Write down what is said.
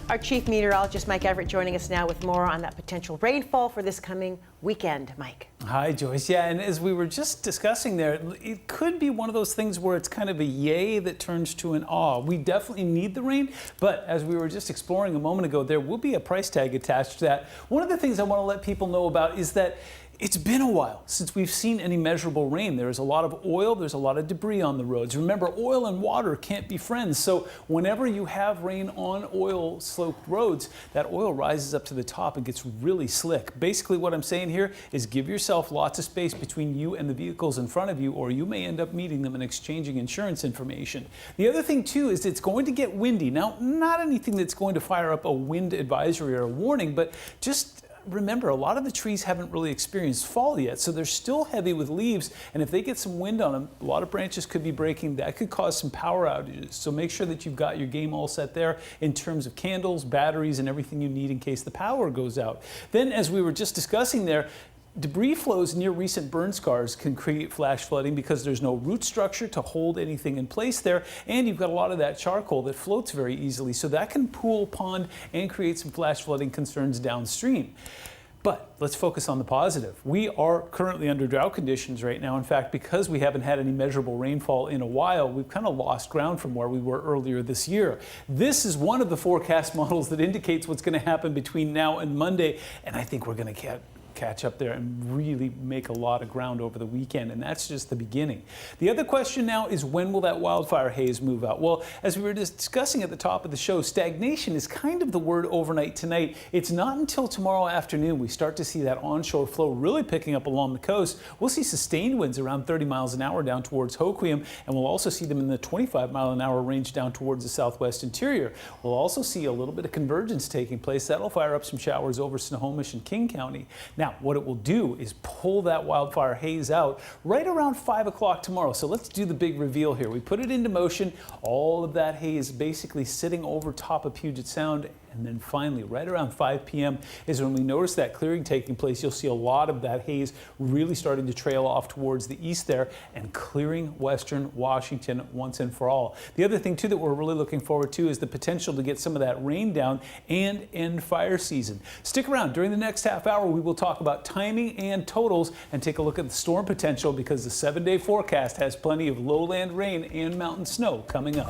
Our chief meteorologist, Mike Everett, joining us now with more on that potential rainfall for this coming weekend. Mike. Hi, Joyce. Yeah, and as we were just discussing there, it could be one of those things where it's kind of a yay that turns to an awe. We definitely need the rain, but as we were just exploring a moment ago, there will be a price tag attached to that. One of the things I want to let people know about is that it's been a while since we've seen any measurable rain. There's a lot of oil, there's a lot of debris on the roads. Remember, oil and water can't be friends. So whenever you have rain on oil-sloped roads, that oil rises up to the top and gets really slick. Basically what I'm saying here is give yourself lots of space between you and the vehicles in front of you, or you may end up meeting them and exchanging insurance information. The other thing too is it's going to get windy. Now, not anything that's going to fire up a wind advisory or a warning, but just remember, a lot of the trees haven't really experienced fall yet, so they're still heavy with leaves, and if they get some wind on them, a lot of branches could be breaking. That could cause some power outages, so make sure that you've got your game all set there in terms of candles, batteries, and everything you need in case the power goes out. Then, as we were just discussing there, debris flows near recent burn scars can create flash flooding because there's no root structure to hold anything in place there, and you've got a lot of that charcoal that floats very easily, so that can pool, pond, and create some flash flooding concerns downstream. But let's focus on the positive. We are currently under drought conditions right now. In fact, because we haven't had any measurable rainfall in a while, we've kind of lost ground from where we were earlier this year. This is one of the forecast models that indicates what's going to happen between now and Monday, and I think we're going to catch up there and really make a lot of ground over the weekend, and that's just the beginning. The other question now is, when will that wildfire haze move out? Well, as we were just discussing at the top of the show, stagnation is kind of the word overnight tonight. It's not until tomorrow afternoon we start to see that onshore flow really picking up along the coast. We'll see sustained winds around 30 miles an hour down towards Hoquiam, and we'll also see them in the 25-mile-an-hour range down towards the southwest interior. We'll also see a little bit of convergence taking place. That'll fire up some showers over Snohomish and King County. Now, what it will do is pull that wildfire haze out right around 5 o'clock tomorrow. So let's do the big reveal here. We put it into motion. All of that haze basically sitting over top of Puget Sound. And then finally, right around 5 p.m. is when we notice that clearing taking place. You'll see a lot of that haze really starting to trail off towards the east there and clearing western Washington once and for all. The other thing, too, that we're really looking forward to is the potential to get some of that rain down and end fire season. Stick around. During the next half hour, we will talk about timing and totals and take a look at the storm potential, because the 7-day forecast has plenty of lowland rain and mountain snow coming up.